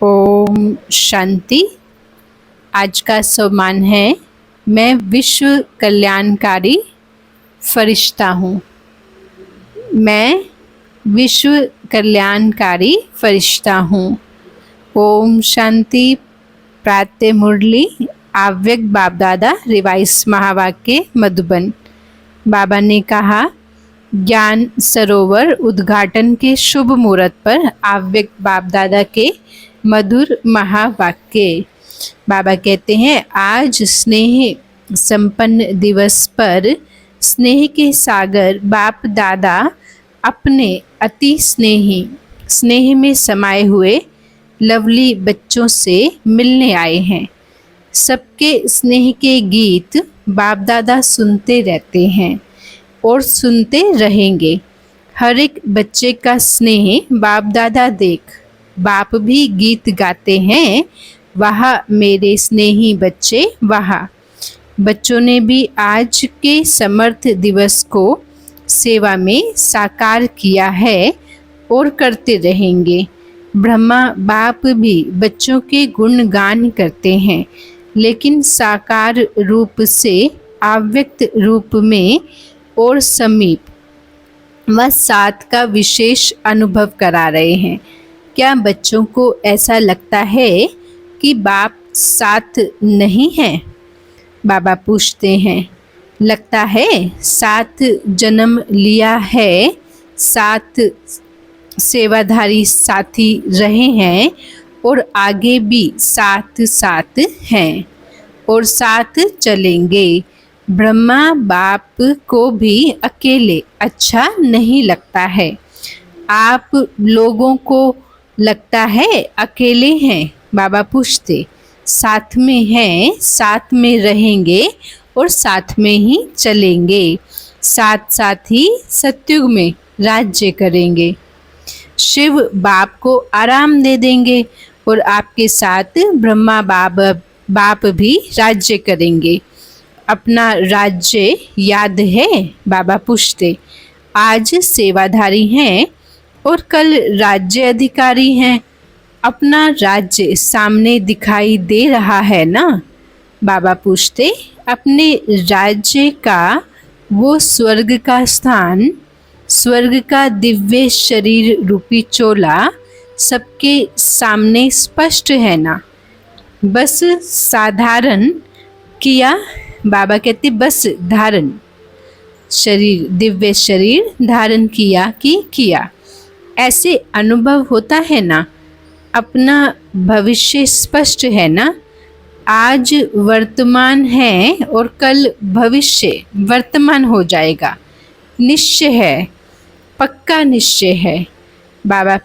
ओम शांति। आज का सम्मान है, मैं विश्व कल्याणकारी फरिश्ता हूँ। मैं विश्व कल्याणकारी फरिश्ता हूँ। ओम शांति। प्रातः मुरली आव्यक्त बाप दादा रिवाइज महावाक्य मधुबन। बाबा ने कहा, ज्ञान सरोवर उद्घाटन के शुभ मुहूर्त पर आव्यक्त बाप दादा के मधुर महावाक्य। बाबा कहते हैं, आज स्नेह संपन्न दिवस पर स्नेह के सागर बाप दादा अपने अति स्नेह में समाये हुए लवली बच्चों से मिलने आए हैं। सबके स्नेह के गीत बाप दादा सुनते रहते हैं और सुनते रहेंगे। हर एक बच्चे का स्नेह बाप दादा देख बाप भी गीत गाते हैं, वाह मेरे स्नेही बच्चे वाह। बच्चों ने भी आज के समर्थ दिवस को सेवा में साकार किया है और करते रहेंगे। ब्रह्मा बाप भी बच्चों के गुणगान करते हैं, लेकिन साकार रूप से अव्यक्त रूप में और समीप व साथ का विशेष अनुभव करा रहे हैं। क्या बच्चों को ऐसा लगता है कि बाप साथ नहीं है? बाबा पूछते हैं, लगता है साथ जन्म लिया है, साथ सेवाधारी साथी रहे हैं और आगे भी साथ साथ हैं और साथ चलेंगे। ब्रह्मा बाप को भी अकेले अच्छा नहीं लगता है। आप लोगों को लगता है अकेले हैं? बाबा पूछते, साथ में हैं, साथ में रहेंगे और साथ में ही चलेंगे। साथ साथ ही सत्युग में राज्य करेंगे। शिव बाप को आराम दे देंगे और आपके साथ ब्रह्मा बाप भी राज्य करेंगे। अपना राज्य याद है? बाबा पूछते, आज सेवाधारी हैं और कल राज्य अधिकारी हैं। अपना राज्य सामने दिखाई दे रहा है ना? बाबा पूछते, अपने राज्य का वो स्वर्ग का स्थान, स्वर्ग का दिव्य शरीर रूपी चोला सबके सामने स्पष्ट है ना? बस साधारण किया। बाबा कहते, बस धारण शरीर, दिव्य शरीर धारण किया कि किया, ऐसे अनुभव होता है ना? अपना भविष्य स्पष्ट है ना? आज वर्तमान है और कल भविष्य वर्तमान हो जाएगा। निश्चय है, पक्का निश्चय है। बाबा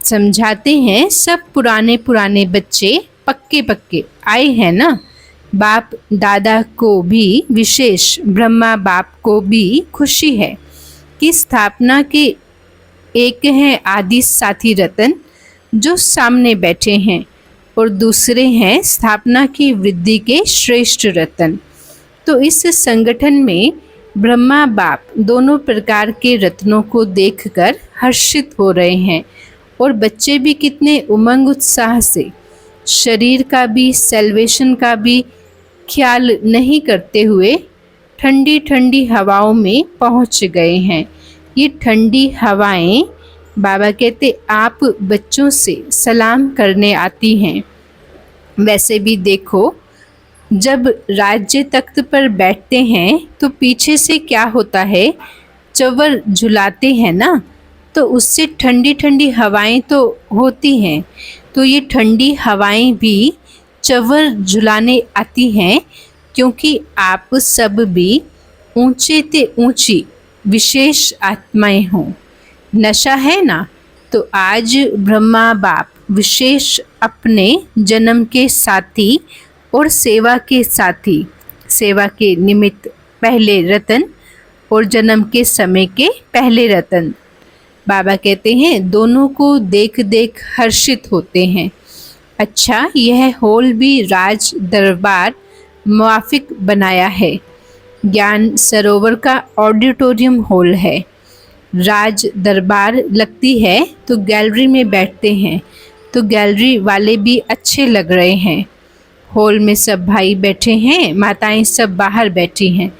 समझाते हैं, सब पुराने बच्चे पक्के आए हैं ना? बाप दादा को भी विशेष ब्रह्मा बाप को भी खुशी है कि स्थापना के एक हैं आदि साथी रतन जो सामने बैठे हैं और दूसरे हैं स्थापना की वृद्धि के श्रेष्ठ रतन। तो इस संगठन में ब्रह्मा बाप दोनों प्रकार के रत्नों को देखकर हर्षित हो रहे हैं और बच्चे भी कितने उमंग उत्साह से शरीर का भी सेल्वेशन का भी ख्याल नहीं करते हुए ठंडी ठंडी हवाओं में पहुंच गए हैं। ये ठंडी हवाएं, बाबा कहते, आप बच्चों से सलाम करने आती हैं। वैसे भी देखो, जब राज्य तख्त पर बैठते हैं तो पीछे से क्या होता है, चवर झुलाते हैं ना, तो उससे ठंडी ठंडी हवाएं तो होती हैं। तो ये ठंडी हवाएं भी चवर झुलाने आती हैं, क्योंकि आप सब भी ऊंचे ते ऊंची विशेष आत्माएं हो। नशा है ना? तो आज ब्रह्मा बाप विशेष अपने जन्म के साथी और सेवा के साथी, सेवा के निमित्त पहले रतन और जन्म के समय के पहले रतन। बाबा कहते हैं, दोनों को देख देख हर्षित होते हैं। अच्छा, यह हॉल भी राज दरबार मुआफिक बनाया है। ज्ञान सरोवर का ऑडिटोरियम हॉल है। राज दरबार लगती है तो गैलरी में बैठते हैं तो गैलरी वाले भी अच्छे लग रहे हैं। हॉल में सब भाई बैठे हैं, माताएं सब बाहर बैठी हैं।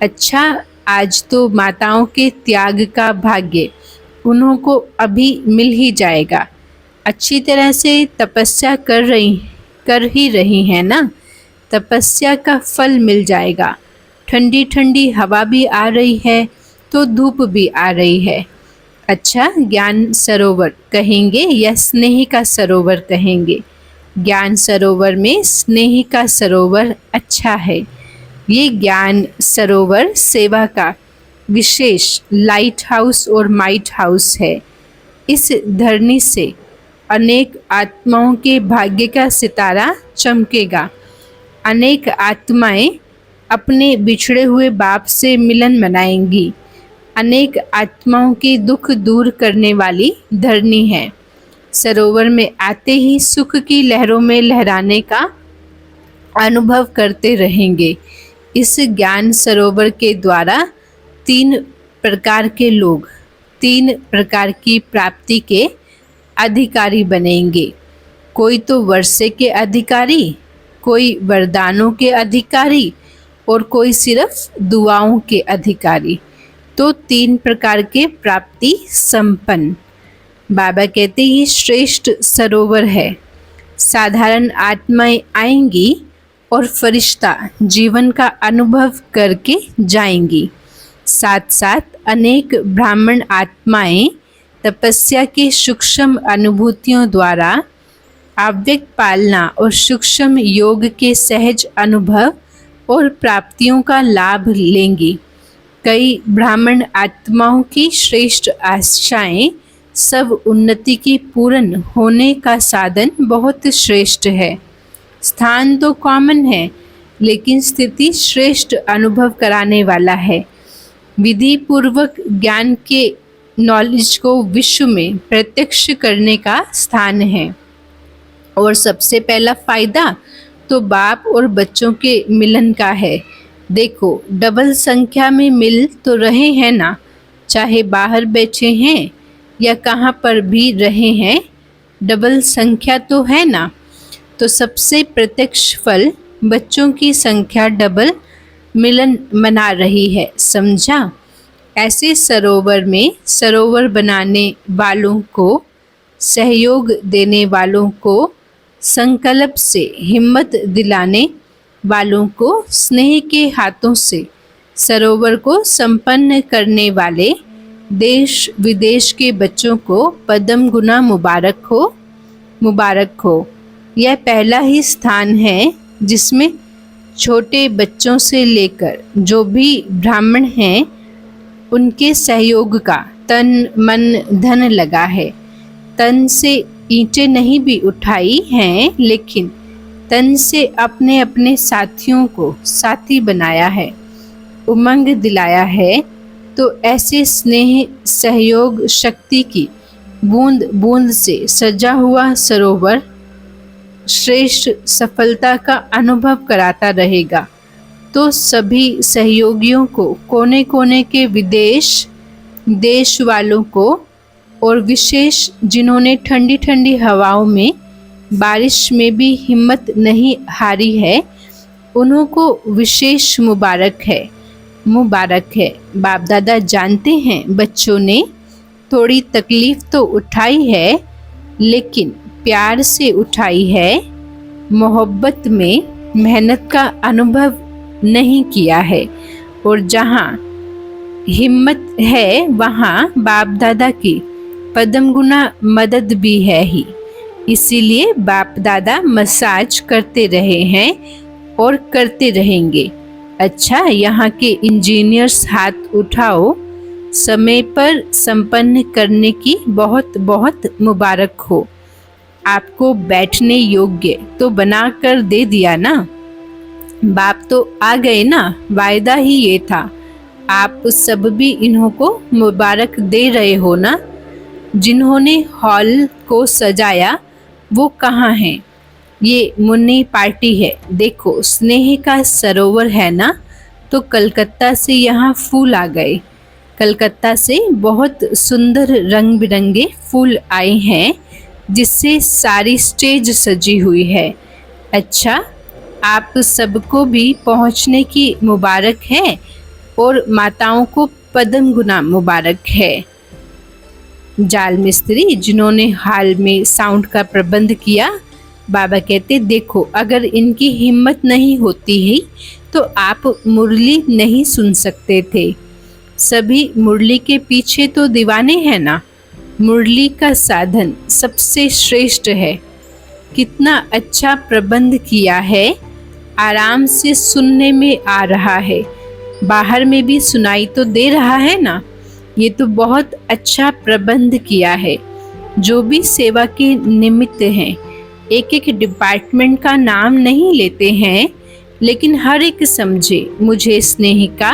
अच्छा, आज तो माताओं के त्याग का भाग्य उन्हों को अभी मिल ही जाएगा। अच्छी तरह से तपस्या कर ही रही हैं ना, तपस्या का फल मिल जाएगा। ठंडी ठंडी हवा भी आ रही है तो धूप भी आ रही है। अच्छा, ज्ञान सरोवर कहेंगे या स्नेह का सरोवर कहेंगे? ज्ञान सरोवर में स्नेह का सरोवर अच्छा है। ये ज्ञान सरोवर सेवा का विशेष लाइट हाउस और माइट हाउस है। इस धरनी से अनेक आत्माओं के भाग्य का सितारा चमकेगा। अनेक आत्माएं अपने बिछड़े हुए बाप से मिलन मनाएंगी। अनेक आत्माओं के दुख दूर करने वाली धरनी है। सरोवर में आते ही सुख की लहरों में लहराने का अनुभव करते रहेंगे। इस ज्ञान सरोवर के द्वारा 3 प्रकार के लोग 3 प्रकार की प्राप्ति के अधिकारी बनेंगे। कोई तो वर्षे के अधिकारी, कोई वरदानों के अधिकारी और कोई सिर्फ दुआओं के अधिकारी। तो 3 प्रकार के प्राप्ति संपन्न। बाबा कहते ये श्रेष्ठ सरोवर है। साधारण आत्माएं आएंगी और फरिश्ता जीवन का अनुभव करके जाएंगी। साथ साथ अनेक ब्राह्मण आत्माएं तपस्या के सूक्ष्म अनुभूतियों द्वारा अव्यक्त पालना और सूक्ष्म योग के सहज अनुभव और प्राप्तियों का लाभ लेंगी। कई ब्राह्मण आत्माओं की श्रेष्ठ आशाएं सब उन्नति की पूर्ण होने का साधन बहुत श्रेष्ठ है। स्थान तो कॉमन है, लेकिन स्थिति श्रेष्ठ अनुभव कराने वाला है। विधि पूर्वक ज्ञान के नॉलेज को विश्व में प्रत्यक्ष करने का स्थान है। और सबसे पहला फायदा तो बाप और बच्चों के मिलन का है। देखो, डबल संख्या में मिल तो रहे हैं ना, चाहे बाहर बैठे हैं या कहाँ पर भी रहे हैं, डबल संख्या तो है ना। तो सबसे प्रत्यक्ष फल बच्चों की संख्या डबल मिलन मना रही है, समझा। ऐसे सरोवर में सरोवर बनाने वालों को, सहयोग देने वालों को, संकल्प से हिम्मत दिलाने वालों को, स्नेह के हाथों से सरोवर को संपन्न करने वाले देश विदेश के बच्चों को पद्म गुना मुबारक हो, मुबारक हो। यह पहला ही स्थान है जिसमें छोटे बच्चों से लेकर जो भी ब्राह्मण हैं उनके सहयोग का तन मन धन लगा है। तन से ईंटें नहीं भी उठाई हैं, लेकिन तन से अपने अपने साथियों को साथी बनाया है, उमंग दिलाया है। तो ऐसे स्नेह सहयोग शक्ति की बूंद बूंद से सजा हुआ सरोवर श्रेष्ठ सफलता का अनुभव कराता रहेगा। तो सभी सहयोगियों को, कोने कोने के विदेश देश वालों को और विशेष जिन्होंने ठंडी ठंडी हवाओं में बारिश में भी हिम्मत नहीं हारी है, उन्हों को विशेष मुबारक है, मुबारक है। बाप दादा जानते हैं बच्चों ने थोड़ी तकलीफ तो उठाई है, लेकिन प्यार से उठाई है। मोहब्बत में मेहनत का अनुभव नहीं किया है। और जहाँ हिम्मत है वहाँ बाप दादा की पद्म गुना मदद भी है ही। इसीलिए बाप दादा मसाज करते रहे हैं और करते रहेंगे। अच्छा, यहाँ के इंजीनियर्स हाथ उठाओ, समय पर संपन्न करने की बहुत बहुत मुबारक हो। आपको बैठने योग्य तो बना कर दे दिया ना, बाप तो आ गए ना, वायदा ही ये था। आप सब भी इन्हों को मुबारक दे रहे हो ना। जिन्होंने हॉल को सजाया वो कहाँ हैं? ये मुन्नी पार्टी है। देखो, स्नेह का सरोवर है ना, तो कलकत्ता से यहाँ फूल आ गए। कलकत्ता से बहुत सुंदर रंग बिरंगे फूल आए हैं। जिससे सारी स्टेज सजी हुई है। अच्छा, आप सबको भी पहुंचने की मुबारक है और माताओं को पद्म गुना मुबारक है। जाल मिस्त्री जिन्होंने हाल में साउंड का प्रबंध किया, बाबा कहते देखो अगर इनकी हिम्मत नहीं होती है तो आप मुरली नहीं सुन सकते थे। सभी मुरली के पीछे तो दीवाने हैं ना। मुरली का साधन सबसे श्रेष्ठ है। कितना अच्छा प्रबंध किया है, आराम से सुनने में आ रहा है, बाहर में भी सुनाई तो दे रहा है ना। ये तो बहुत अच्छा प्रबंध किया है। जो भी सेवा के निमित्त हैं, एक एक डिपार्टमेंट का नाम नहीं लेते हैं, लेकिन हर एक समझे मुझे स्नेहिका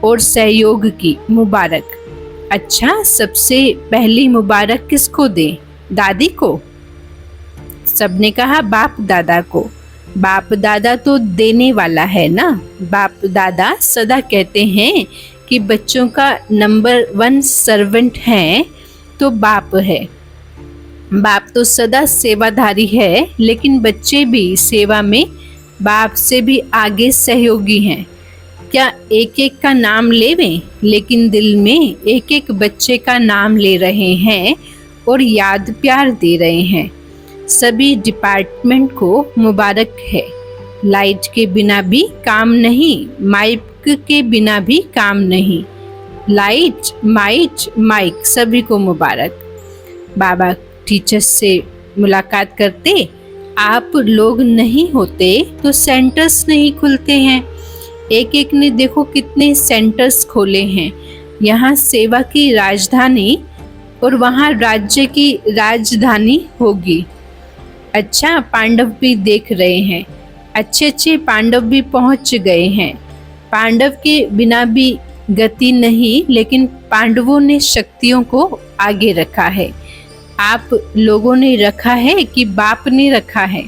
और सहयोग की मुबारक। अच्छा, सबसे पहली मुबारक किसको दें? दादी को? सबने कहा बाप दादा को। बाप दादा तो देने वाला है ना। बाप दादा सदा कहते हैं कि बच्चों का नंबर 1 सर्वेंट है तो बाप है। बाप तो सदा सेवाधारी है, लेकिन बच्चे भी सेवा में बाप से भी आगे सहयोगी हैं। क्या एक एक का नाम लेवें, लेकिन दिल में एक एक बच्चे का नाम ले रहे हैं और याद प्यार दे रहे हैं। सभी डिपार्टमेंट को मुबारक है। लाइट के बिना भी काम नहीं, माइक के बिना भी काम नहीं। लाइट, माइक सभी को मुबारक। बाबा टीचर्स से मुलाकात करते, आप लोग नहीं होते तो सेंटर्स नहीं खुलते हैं। एक एक ने देखो कितने सेंटर्स खोले हैं। यहाँ सेवा की राजधानी और वहाँ राज्य की राजधानी होगी। अच्छा, पांडव भी देख रहे हैं। अच्छे अच्छे पांडव भी पहुँच गए हैं। पांडव के बिना भी गति नहीं, लेकिन पांडवों ने शक्तियों को आगे रखा है। आप लोगों ने रखा है कि बाप ने रखा है?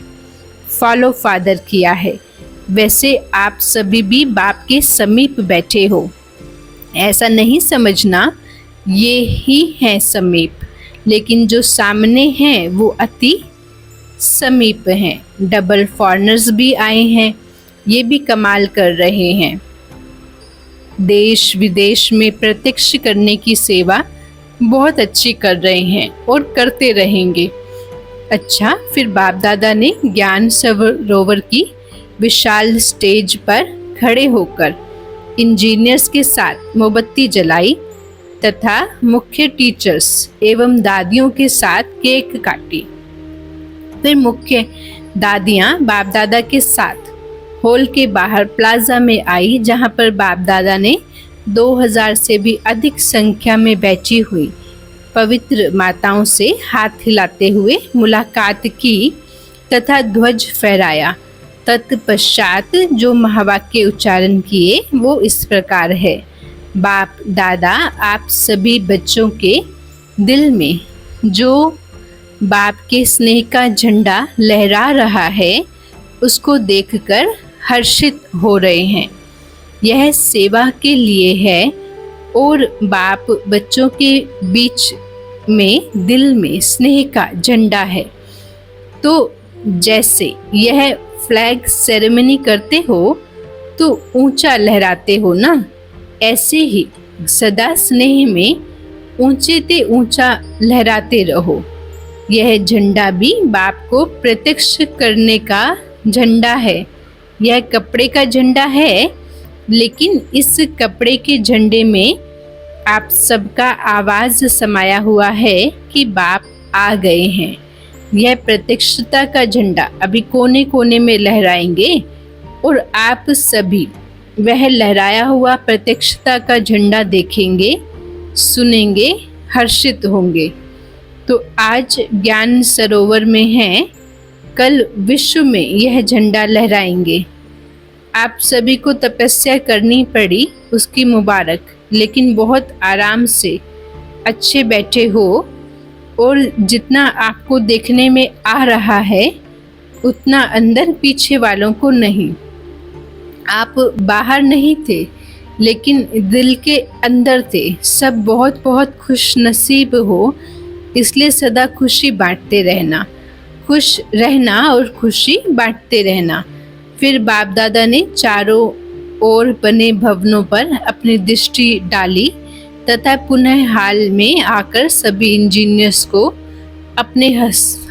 फॉलो फादर किया है। वैसे आप सभी भी बाप के समीप बैठे हो। ऐसा नहीं समझना ये ही है समीप, लेकिन जो सामने हैं वो अति समीप हैं। डबल फॉरेनर्स भी आए हैं, ये भी कमाल कर रहे हैं। देश विदेश में प्रत्यक्ष करने की सेवा बहुत अच्छी कर रहे हैं और करते रहेंगे। अच्छा, फिर बाप दादा ने ज्ञान सरोवर की विशाल स्टेज पर खड़े होकर इंजीनियर्स के साथ मोमबत्ती जलाई तथा मुख्य टीचर्स एवं दादियों के साथ केक काटी। फिर मुख्य दादियाँ बाप दादा के साथ हॉल के बाहर प्लाजा में आई, जहाँ पर बाप दादा ने 2000 से भी अधिक संख्या में बैठी हुई पवित्र माताओं से हाथ हिलाते हुए मुलाकात की तथा ध्वज फहराया। तत्पश्चात जो महावाक्य उच्चारण किए वो इस प्रकार है। बाप दादा आप सभी बच्चों के दिल में जो बाप के स्नेह का झंडा लहरा रहा है, उसको देखकर हर्षित हो रहे हैं। यह सेवा के लिए है और बाप बच्चों के बीच में दिल में स्नेह का झंडा है। तो जैसे यह फ्लैग सेरेमनी करते हो तो ऊंचा लहराते हो ना, ऐसे ही सदा स्नेह में ऊंचे ते ऊंचा लहराते रहो। यह झंडा भी बाप को प्रत्यक्ष करने का झंडा है। यह कपड़े का झंडा है, लेकिन इस कपड़े के झंडे में आप सबका आवाज समाया हुआ है कि बाप आ गए हैं। यह प्रत्यक्षता का झंडा अभी कोने कोने में लहराएंगे और आप सभी वह लहराया हुआ प्रत्यक्षता का झंडा देखेंगे, सुनेंगे, हर्षित होंगे। तो आज ज्ञान सरोवर में हैं, कल विश्व में यह झंडा लहराएंगे। आप सभी को तपस्या करनी पड़ी, उसकी मुबारक, लेकिन बहुत आराम से अच्छे बैठे हो और जितना आपको देखने में आ रहा है उतना अंदर पीछे वालों को नहीं। आप बाहर नहीं थे, लेकिन दिल के अंदर थे। सब बहुत बहुत खुश नसीब हो इसलिए सदा खुशी बांटते रहना, खुश रहना और खुशी बांटते रहना। फिर बाप दादा ने चारों ओर बने भवनों पर अपनी दृष्टि डाली तथा पुनः हाल में आकर सभी इंजीनियर्स को अपने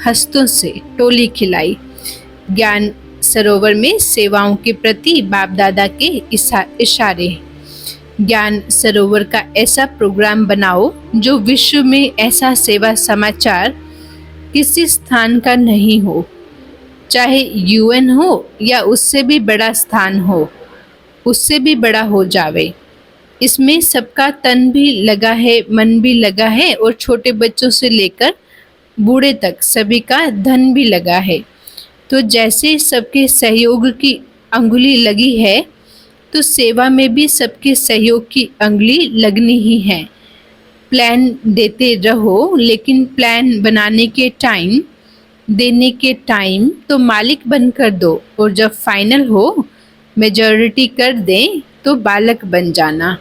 हस्तों से टोली खिलाई। ज्ञान सरोवर में सेवाओं के प्रति बाप दादा के इशारे। ज्ञान सरोवर का ऐसा प्रोग्राम बनाओ जो विश्व में ऐसा सेवा समाचार किसी स्थान का नहीं हो, चाहे यूएन हो या उससे भी बड़ा स्थान हो, उससे भी बड़ा हो जावे। इसमें सबका तन भी लगा है, मन भी लगा है और छोटे बच्चों से लेकर बूढ़े तक सभी का धन भी लगा है। तो जैसे सबके सहयोग की अंगुली लगी है, तो सेवा में भी सबके सहयोग की अंगुली लगनी ही है। प्लान देते रहो, लेकिन प्लान बनाने के टाइम, देने के टाइम तो मालिक बनकर दो, और जब फाइनल हो, मेजॉरिटी कर दें तो बालक बन जाना।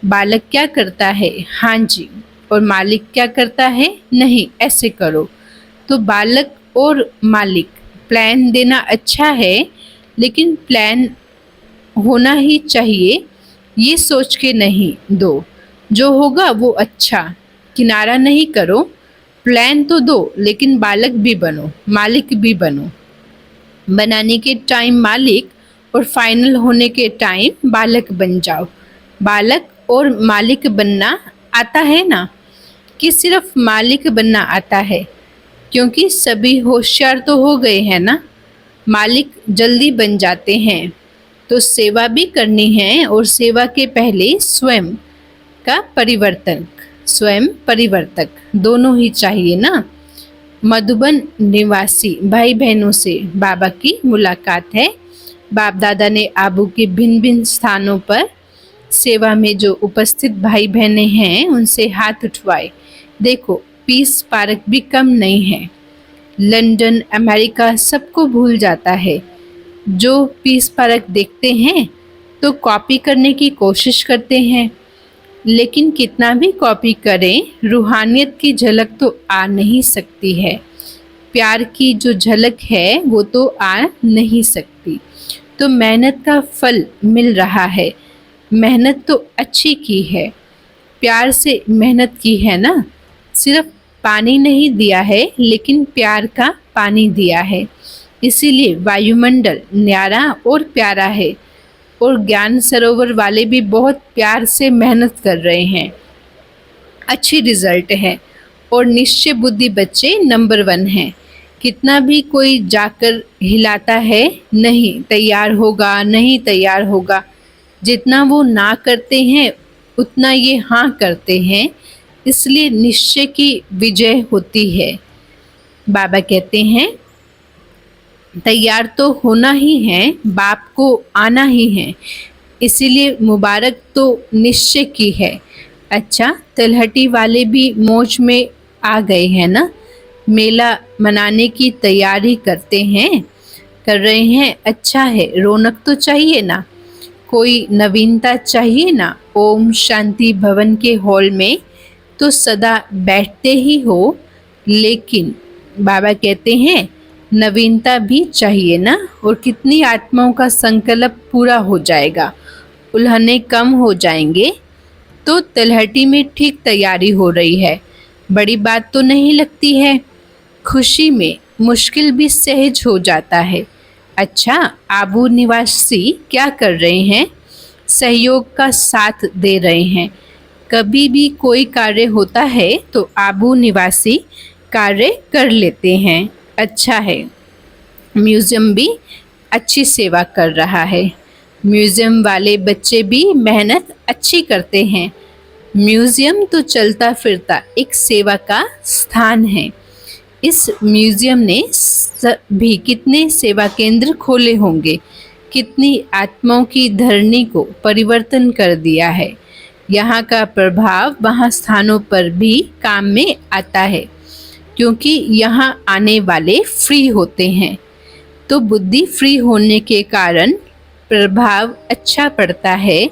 बालक क्या करता है? हाँ जी। और मालिक क्या करता है? नहीं, ऐसे करो। तो बालक और मालिक, प्लान देना अच्छा है, लेकिन प्लान होना ही चाहिए, ये सोच के नहीं दो जो होगा वो अच्छा। किनारा नहीं करो, प्लान तो दो, लेकिन बालक भी बनो, मालिक भी बनो। बनाने के टाइम मालिक और फाइनल होने के टाइम बालक बन जाओ। बालक और मालिक बनना आता है ना, कि सिर्फ मालिक बनना आता है? क्योंकि सभी होशियार तो हो गए हैं ना, मालिक जल्दी बन जाते हैं। तो सेवा भी करनी है, और सेवा के पहले स्वयं का परिवर्तन, स्वयं परिवर्तक दोनों ही चाहिए ना। मधुबन निवासी भाई बहनों से बाबा की मुलाकात है। बाप दादा ने आबू के भिन्न भिन्न स्थानों पर सेवा में जो उपस्थित भाई बहनें हैं उनसे हाथ उठवाए। देखो, पीस पार्क भी कम नहीं है। लंदन, अमेरिका सबको भूल जाता है। जो पीस पार्क देखते हैं तो कॉपी करने की कोशिश करते हैं, लेकिन कितना भी कॉपी करें, रूहानियत की झलक तो आ नहीं सकती है। प्यार की जो झलक है वो तो आ नहीं सकती। तो मेहनत का फल मिल रहा है। मेहनत तो अच्छी की है, प्यार से मेहनत की है ना। सिर्फ पानी नहीं दिया है, लेकिन प्यार का पानी दिया है। इसीलिए वायुमंडल न्यारा और प्यारा है। और ज्ञान सरोवर वाले भी बहुत प्यार से मेहनत कर रहे हैं, अच्छी रिजल्ट है। और निश्चय बुद्धि बच्चे नंबर 1 हैं। कितना भी कोई जाकर हिलाता है, नहीं तैयार होगा, नहीं तैयार होगा। जितना वो ना करते हैं उतना ये हाँ करते हैं, इसलिए निश्चय की विजय होती है। बाबा कहते हैं तैयार तो होना ही है, बाप को आना ही है, इसीलिए मुबारक तो निश्चय की है। अच्छा, तलहटी वाले भी मौज में आ गए हैं ना, मेला मनाने की तैयारी कर रहे हैं। अच्छा है, रौनक तो चाहिए ना, कोई नवीनता चाहिए ना। ओम शांति भवन के हॉल में तो सदा बैठते ही हो, लेकिन बाबा कहते हैं नवीनता भी चाहिए ना। और कितनी आत्माओं का संकल्प पूरा हो जाएगा, उल्हने कम हो जाएंगे। तो तलहटी में ठीक तैयारी हो रही है, बड़ी बात तो नहीं लगती है। खुशी में मुश्किल भी सहज हो जाता है। अच्छा, आबू निवासी क्या कर रहे हैं? सहयोग का साथ दे रहे हैं। कभी भी कोई कार्य होता है तो आबू निवासी कार्य कर लेते हैं। अच्छा है, म्यूज़ियम भी अच्छी सेवा कर रहा है। म्यूज़ियम वाले बच्चे भी मेहनत अच्छी करते हैं। म्यूज़ियम तो चलता फिरता एक सेवा का स्थान है। इस म्यूज़ियम ने भी कितने सेवा केंद्र खोले होंगे, कितनी आत्माओं की धरनी को परिवर्तन कर दिया है। यहाँ का प्रभाव वहाँ स्थानों पर भी काम में आता है, क्योंकि यहाँ आने वाले फ्री होते हैं। तो बुद्धि फ्री होने के कारण प्रभाव अच्छा पड़ता है,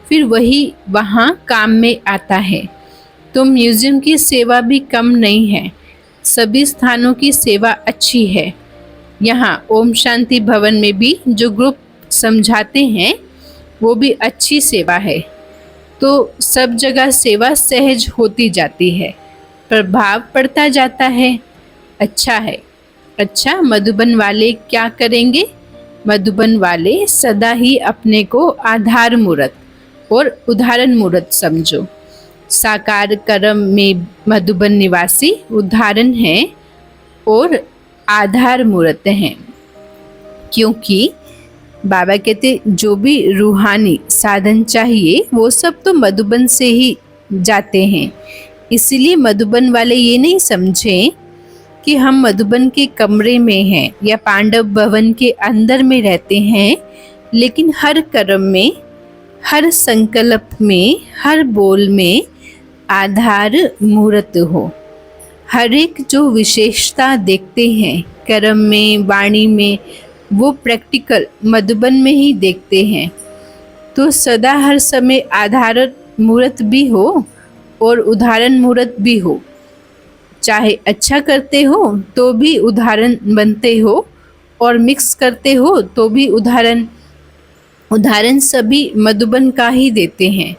फिर वही वहाँ काम में आता है। तो म्यूजियम की सेवा भी कम नहीं है, सभी स्थानों की सेवा अच्छी है। यहाँ ओम शांति भवन में भी जो ग्रुप समझाते हैं वो भी अच्छी सेवा है। तो सब जगह सेवा सहज होती जाती है, प्रभाव पड़ता जाता है। अच्छा है। अच्छा, मधुबन वाले क्या करेंगे? मधुबन वाले सदा ही अपने को आधार मूर्त और उदाहरण मूर्त समझो। साकार कर्म में मधुबन निवासी उदाहरण हैं और आधार मूर्त हैं, क्योंकि बाबा कहते जो भी रूहानी साधन चाहिए वो सब तो मधुबन से ही जाते हैं। इसलिए मधुबन वाले ये नहीं समझें कि हम मधुबन के कमरे में हैं या पांडव भवन के अंदर में रहते हैं, लेकिन हर कर्म में, हर संकल्प में, हर बोल में आधार मूर्त हो। हर एक जो विशेषता देखते हैं कर्म में, वाणी में, वो प्रैक्टिकल मधुबन में ही देखते हैं। तो सदा हर समय आधार मूर्त भी हो और उदाहरण मूर्त भी हो। चाहे अच्छा करते हो तो भी उदाहरण बनते हो, और मिक्स करते हो तो भी उदाहरण सभी मधुबन का ही देते हैं।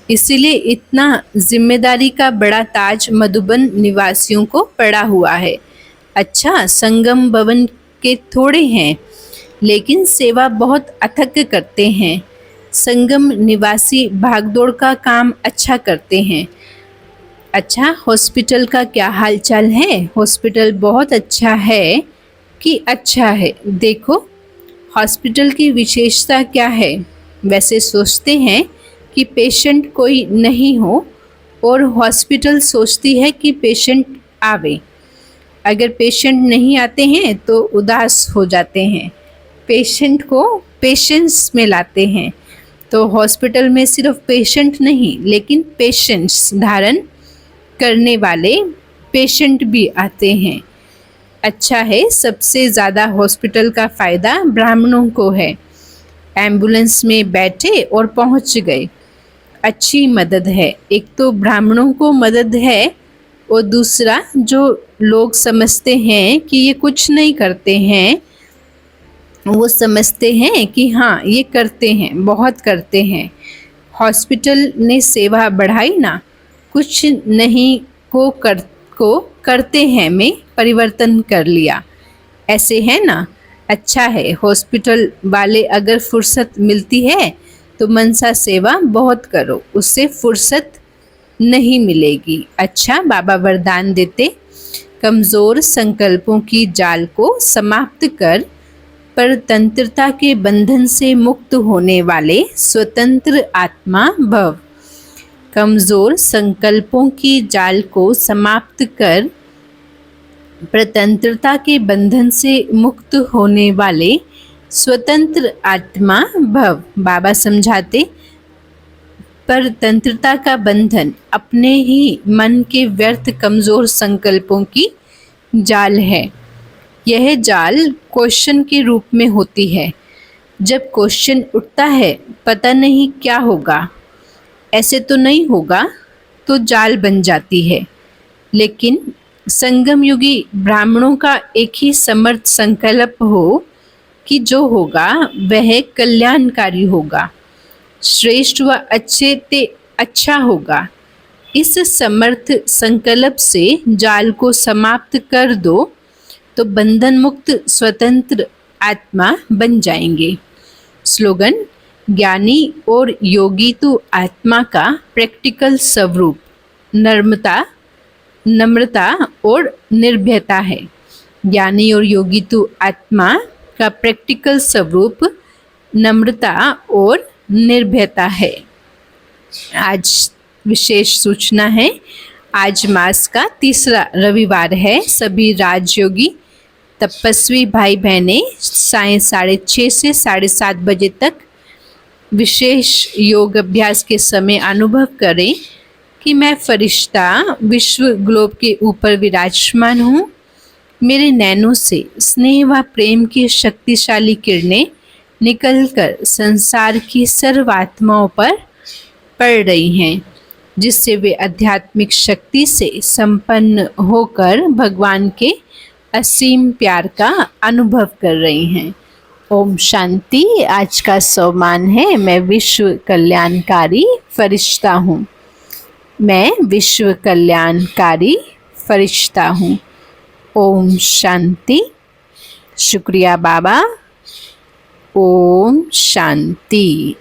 इसीलिए इतना जिम्मेदारी का बड़ा ताज मधुबन निवासियों को पड़ा हुआ है। अच्छा, संगम भवन के थोड़े हैं, लेकिन सेवा बहुत अथक करते हैं। संगम निवासी भागदौड़ का काम अच्छा करते हैं। अच्छा, हॉस्पिटल का क्या हालचाल है? हॉस्पिटल बहुत अच्छा है कि अच्छा है। देखो हॉस्पिटल की विशेषता क्या है? वैसे सोचते हैं कि पेशेंट कोई नहीं हो, और हॉस्पिटल सोचती है कि पेशेंट आवे। अगर पेशेंट नहीं आते हैं तो उदास हो जाते हैं, पेशेंट को पेशेंस में लाते हैं। तो हॉस्पिटल में सिर्फ पेशेंट नहीं, लेकिन पेशेंस धारण करने वाले पेशेंट भी आते हैं। अच्छा है, सबसे ज़्यादा हॉस्पिटल का फ़ायदा ब्राह्मणों को है। एम्बुलेंस में बैठे और पहुंच गए, अच्छी मदद है। एक तो ब्राह्मणों को मदद है, और दूसरा जो लोग समझते हैं कि ये कुछ नहीं करते हैं, वो समझते हैं कि हाँ ये करते हैं, बहुत करते हैं। हॉस्पिटल ने सेवा बढ़ाई ना, कुछ नहीं को करते हैं में परिवर्तन कर लिया, ऐसे है ना। अच्छा है, हॉस्पिटल वाले अगर फुर्सत मिलती है तो मनसा सेवा बहुत करो, उससे फुर्सत नहीं मिलेगी। अच्छा, बाबा वरदान देते, कमज़ोर संकल्पों की जाल को समाप्त कर परतंत्रता के बंधन से मुक्त होने वाले स्वतंत्र आत्मा भव। कमज़ोर संकल्पों की जाल को समाप्त कर स्वतंत्रता के बंधन से मुक्त होने वाले स्वतंत्र आत्मा भव। बाबा समझाते, परतंत्रता का बंधन अपने ही मन के व्यर्थ कमज़ोर संकल्पों की जाल है। यह जाल क्वेश्चन के रूप में होती है। जब क्वेश्चन उठता है पता नहीं क्या होगा, ऐसे तो नहीं होगा, तो जाल बन जाती है। लेकिन संगम युगी ब्राह्मणों का एक ही समर्थ संकल्प हो कि जो होगा वह कल्याणकारी होगा, श्रेष्ठ व अच्छे ते अच्छा होगा। इस समर्थ संकल्प से जाल को समाप्त कर दो तो बंधन मुक्त स्वतंत्र आत्मा बन जाएंगे। स्लोगन, ज्ञानी और योगी तो आत्मा का प्रैक्टिकल स्वरूप नम्रता और निर्भयता है। ज्ञानी और योगी तो आत्मा का प्रैक्टिकल स्वरूप नम्रता और निर्भयता है। आज विशेष सूचना है, आज मास का तीसरा रविवार है। सभी राजयोगी तपस्वी भाई बहनें साय 6:30 से 7:30 बजे तक विशेष योग अभ्यास के समय अनुभव करें कि मैं फरिश्ता विश्व ग्लोब के ऊपर विराजमान हूँ। मेरे नैनों से स्नेह व प्रेम की शक्तिशाली किरणें निकलकर संसार की सर्व आत्माओं पर पड़ रही हैं। जिससे वे आध्यात्मिक शक्ति से संपन्न होकर भगवान के असीम प्यार का अनुभव कर रही हैं। ओम शांति। आज का सम्मान है, मैं विश्व कल्याणकारी फरिश्ता हूँ। मैं विश्व कल्याणकारी फरिश्ता हूँ। ओम शांति। शुक्रिया बाबा। ओम शांति।